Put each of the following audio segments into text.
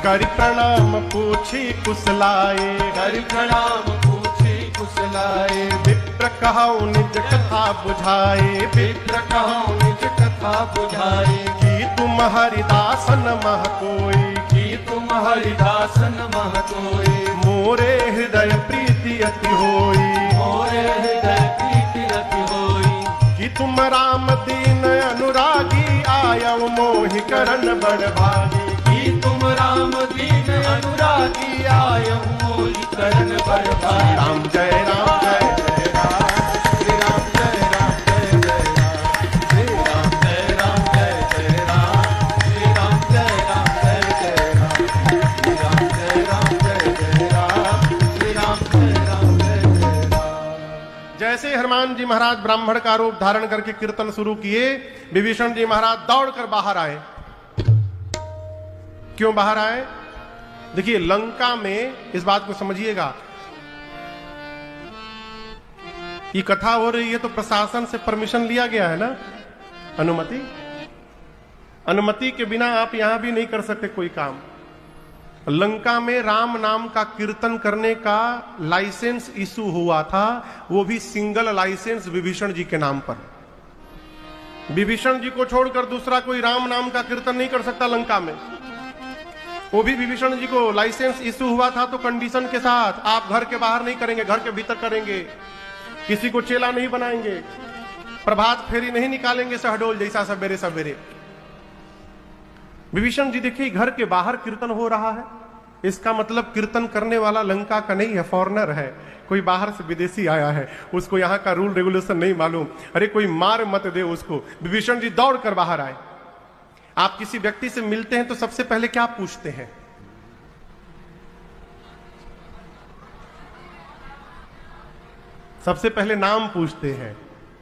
करि प्रणाम पूछी कुशलाए, करि प्रणाम पूछी कुशलाए। विप्र कहौ निज कथा बुझाए, विप्र कहौ निज कथा बुझाए। कि तुम हरिदासन मह कोई, कि तुम हरिदासन मह कोई। मोरे हृदय प्रीति अति होई, मोरे हृदय प्रीति अति होई। कि तुम राम दीन अनुरागी, आयव मोहि करन बड़ भागी। कि तुम राम दीन अनुरागी, आयव मोहि करन बड़ भागी। राम जय राम जय जय राम, श्री राम जय राम जय जय राम। श्री राम जय राम जय जय राम। श्री राम जय राम जय जय राम। श्री राम जय राम जय जय राम। श्री राम जय राम जय जय राम। जैसे हनुमान जी महाराज ब्राह्मण का रूप धारण करके कीर्तन शुरू किए, विभीषण जी महाराज दौड़कर बाहर आए। क्यों बाहर आए? देखिए, लंका में इस बात को समझिएगा, ये कथा हो रही है तो प्रशासन से परमिशन लिया गया है ना, अनुमति। अनुमति के बिना आप यहां भी नहीं कर सकते कोई काम। लंका में राम नाम का कीर्तन करने का लाइसेंस इशू हुआ था, वो भी सिंगल लाइसेंस विभीषण जी के नाम पर। विभीषण जी को छोड़कर दूसरा कोई राम नाम का कीर्तन नहीं कर सकता लंका में। वो भी विभीषण जी को लाइसेंस इशू हुआ था तो कंडीशन के साथ, आप घर के बाहर नहीं करेंगे, घर के भीतर करेंगे, किसी को चेला नहीं बनाएंगे, प्रभात फेरी नहीं निकालेंगे शहडोल जैसा सवेरे सवेरे। विभीषण जी देखिए, घर के बाहर कीर्तन हो रहा है, इसका मतलब कीर्तन करने वाला लंका का नहीं है, फॉरेनर है, कोई बाहर से विदेशी आया है, उसको यहाँ का रूल रेगुलेशन नहीं मालूम। अरे कोई मार मत दे उसको। विभीषण जी दौड़ कर बाहर आए। आप किसी व्यक्ति से मिलते हैं तो सबसे पहले क्या पूछते हैं? सबसे पहले नाम पूछते हैं,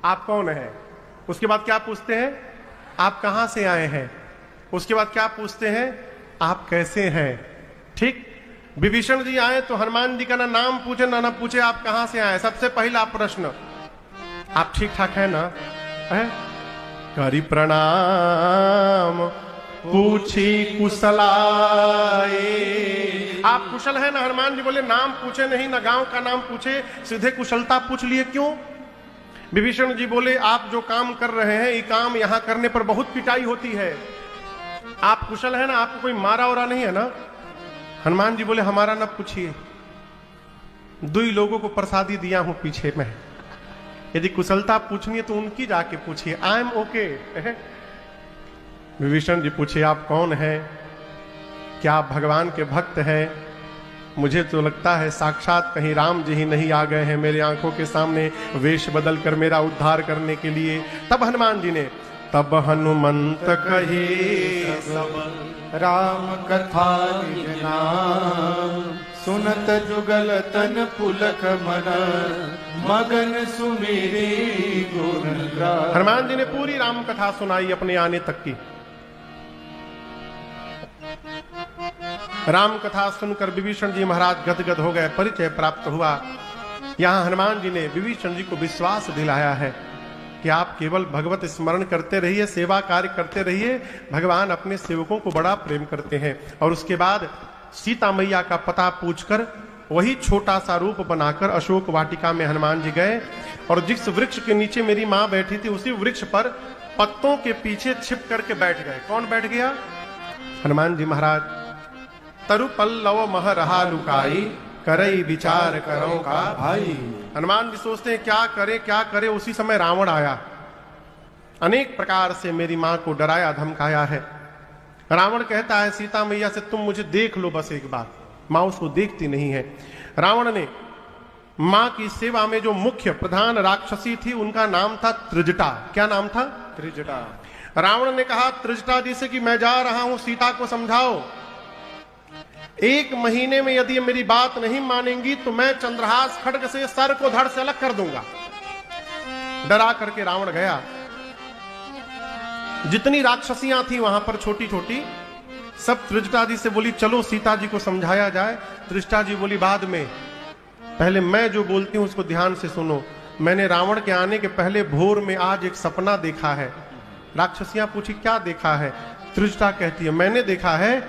आप कौन हैं? उसके बाद क्या पूछते हैं? आप कहां से आए हैं? उसके बाद क्या पूछते हैं? आप कैसे हैं? ठीक। विभीषण जी आए तो हनुमान जी का ना नाम पूछे ना पूछे आप कहां से आए। सबसे पहला प्रश्न, आप ठीक ठाक है ना? है? करि प्रणाम पूछी कुशलाए। आप कुशल है ना? हनुमान जी बोले नाम पूछे नहीं, ना गांव का नाम पूछे, सीधे कुशलता पूछ लिए। क्यों? विभीषण जी बोले आप जो काम कर रहे हैं, ये काम यहां करने पर बहुत पिटाई होती है। आप कुशल है ना? आपको कोई मारा वरा नहीं है ना? हनुमान जी बोले हमारा न पूछिए, 2 लोगों को प्रसादी दिया हूं पीछे में, यदि कुशलता पूछनी है तो उनकी जाके पूछिए, I am okay. Vibhishan ji पूछे आप कौन है? क्या आप भगवान के भक्त हैं? मुझे तो लगता है साक्षात कहीं राम जी ही नहीं आ गए हैं मेरे आंखों के सामने वेश बदल कर मेरा उद्धार करने के लिए। तब हनुमान जी ने, तब हनुमंत कहे सब राम कथा निज नाम। सुनत जुगल तन पुलक मन, मगन सुमेरे गुण गान। हनुमान जी ने पूरी राम कथा सुनाई अपने आने तक की। राम कथा सुनकर विभीषण जी महाराज गदगद हो गए, परिचय प्राप्त हुआ। यहां हनुमान जी ने विभीषण जी को विश्वास दिलाया है कि आप केवल भगवत स्मरण करते रहिए, सेवा कार्य करते रहिए, भगवान अपने सेवकों को बड़ा प्रेम करते हैं। और उसके बाद सीता मैया का पता पूछकर वही छोटा सा रूप बनाकर अशोक वाटिका में हनुमान जी गए और जिस वृक्ष के नीचे मेरी मां बैठी थी उसी वृक्ष पर पत्तों के पीछे छिप करके बैठ गए। कौन बैठ गया? हनुमान जी महाराज। तरु पल्लव मह रहा लुकाई, करई विचार करो का भाई। हनुमान जी सोचते हैं क्या करे क्या करे। उसी समय रावण आया, अनेक प्रकार से मेरी मां को डराया धमकाया है। रावण कहता है सीता मैया से तुम मुझे देख लो बस एक बार। मां उसको देखती नहीं है। रावण ने मां की सेवा में जो मुख्य प्रधान राक्षसी थी उनका नाम था त्रिजटा। क्या नाम था? त्रिजटा। रावण ने कहा त्रिजटा जी से कि मैं जा रहा हूं, सीता को समझाओ, 1 महीने में यदि मेरी बात नहीं मानेंगी तो मैं चंद्रहास खड्ग से सर को धड़ से अलग कर दूंगा। डरा करके रावण गया। जितनी राक्षसियां थी वहां पर छोटी छोटी, सब त्रिजटा जी से बोली चलो सीता जी को समझाया जाए। त्रिजटा जी बोली बाद में, पहले मैं जो बोलती हूं उसको ध्यान से सुनो। मैंने रावण के आने के पहले भोर में आज एक सपना देखा है। राक्षसियां पूछी क्या देखा है? त्रिजटा कहती है मैंने देखा है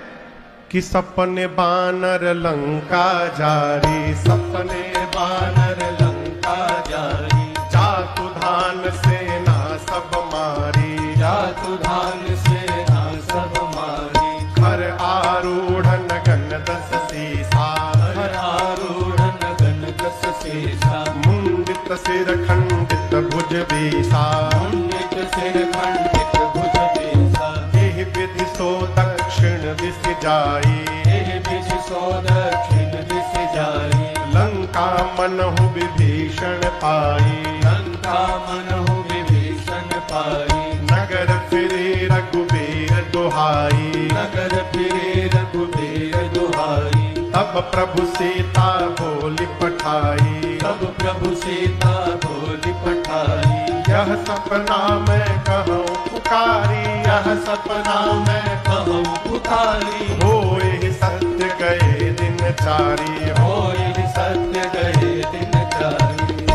कि सपने बानर लंका जारी, सपने बानर लंका जारी, जातु धान सेना सब मारी, जातु धान सेना सब मारी, घर आरूढ़ नगन दस सीसा, हर आरूढ़ नगन दस सीसा, मुंडित सिर खंडित भुज बीसा, मुंडित सिर खंडित भुज बीसा, एहि विधि सो दक्षिण दिश जाई, एहि विधि सो दक्षिण दिश जाई, लंका मनहु विभीषण पाई, लंका मनहु विभीषण पाई, नगर फिरे रघुबीर दुहाई, नगर फिरे रघुबीर दुहाई, तब प्रभु सीता बोली पठाई, तब प्रभु सीता बोली पठाई, यह सपना मैं कहूँ पुकारी, यह सपना मैं कहूँ पुकारी, होए सत्य गए दिन चारी, होए सत्य गए दिन चारी।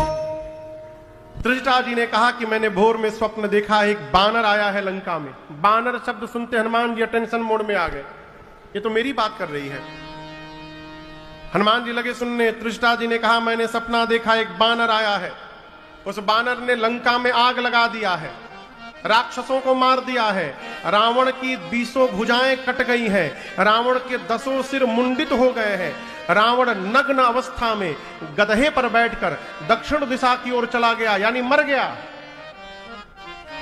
त्रिजटा जी ने कहा कि मैंने भोर में स्वप्न देखा, एक बानर आया है लंका में। बानर शब्द सुनते हनुमान जी अटेंशन मोड में आ गए, ये तो मेरी बात कर रही है। हनुमान जी लगे सुनने। त्रिजटा जी ने कहा मैंने सपना देखा, एक बानर आया है, उस बानर ने लंका में आग लगा दिया है, राक्षसों को मार दिया है, रावण की 20 भुजाएं कट गई हैं, रावण के 10 सिर मुंडित हो गए हैं, रावण नग्न अवस्था में गधे पर बैठकर दक्षिण दिशा की ओर चला गया, यानी मर गया।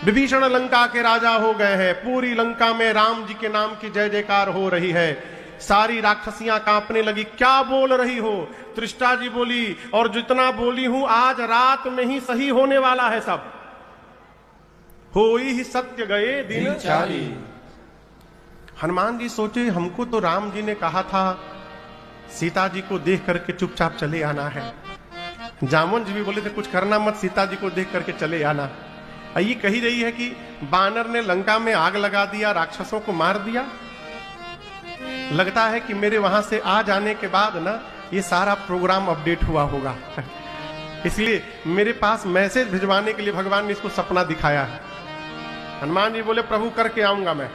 विभीषण लंका के राजा हो गए हैं, पूरी लंका में राम जी के नाम की जय जयकार हो रही है। सारी राक्षसियां कांपने लगी, क्या बोल रही हो? त्रिष्टा जी बोली, और जितना बोली हूं आज रात में ही सही होने वाला है सब। होई ही सत्य गए दिन चारी। हनुमान जी सोचे हमको तो राम जी ने कहा था सीता जी को देख करके चुपचाप चले आना है। जामुन जी भी बोले थे कुछ करना मत, सीता जी को देख करके चले आना। ये कही रही है कि बानर ने लंका में आग लगा दिया, राक्षसों को मार दिया। लगता है कि मेरे वहां से आ जाने के बाद ना ये सारा प्रोग्राम अपडेट हुआ होगा इसलिए मेरे पास मैसेज भिजवाने के लिए भगवान ने इसको सपना दिखाया है। हनुमान जी बोले प्रभु करके आऊंगा मैं।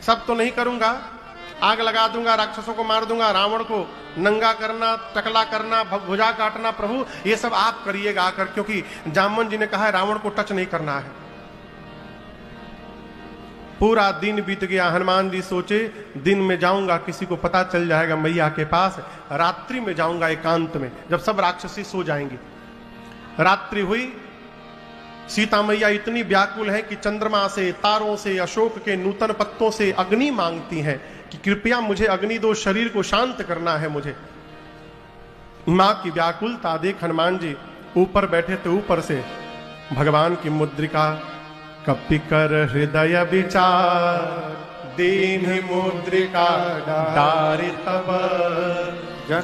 सब तो नहीं करूंगा, आग लगा दूंगा, राक्षसों को मार दूंगा, रावण को नंगा करना, टकला करना, भुजा काटना, प्रभु ये सब आप करिएगा आकर, क्योंकि जामवन जी ने कहा है रावण को टच नहीं करना है। पूरा दिन बीत गया। हनुमान जी सोचे दिन में जाऊंगा किसी को पता चल जाएगा मैया के पास, रात्रि में जाऊंगा एकांत में जब सब राक्षसी सो जाएंगे। रात्रि हुई, सीता मैया इतनी व्याकुल है कि चंद्रमा से, तारों से, अशोक के नूतन पत्तों से अग्नि मांगती हैं कि कृपया मुझे अग्नि दो, शरीर को शांत करना है मुझे। मां की व्याकुलता देख हनुमान जी ऊपर बैठे थे, ऊपर से भगवान की मुद्रिका कपिकर हृदय विचार, दीन मुद्रिका डारि तब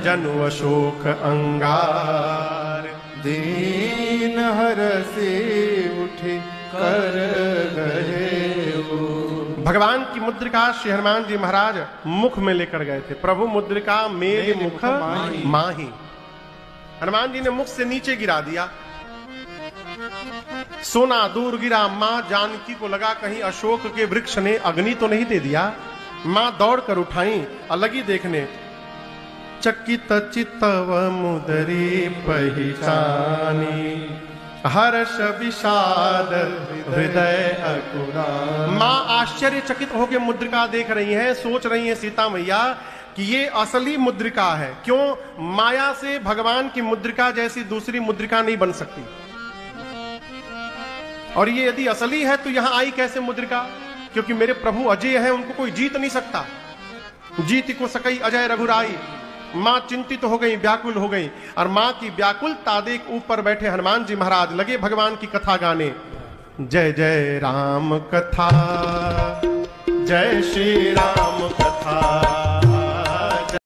जनु अशोक अंगार, दीन हर से उठे कर गए हो। भगवान की मुद्रिका श्री हनुमान जी महाराज मुख में लेकर गए थे। प्रभु मुद्रिका मेरे मुख माही। हनुमान जी ने मुख से नीचे गिरा दिया, सोना दूर गिरा। मां जानकी को लगा कहीं अशोक के वृक्ष ने अग्नि तो नहीं दे दिया। मां दौड़ कर उठाई और लगी देखने। चकित चित्तव मुदरी पहचानी, हर्ष विषाद हृदय अकुरा। मां आश्चर्यचकित होकर मुद्रिका देख रही हैं, सोच रही हैं सीता मैया कि ये असली मुद्रिका है। क्यों? माया से भगवान की मुद्रिका जैसी दूसरी मुद्रिका नहीं बन सकती, और ये यदि असली है तो यहां आई कैसे मुद्रिका? क्योंकि मेरे प्रभु अजय हैं, उनको कोई जीत नहीं सकता। जीत को सकई अजय रघुराई। मां चिंतित हो गई, व्याकुल हो गई, और मां की व्याकुलता देख ऊपर बैठे हनुमान जी महाराज लगे भगवान की कथा गाने। जय जय राम कथा, जय श्री राम कथा।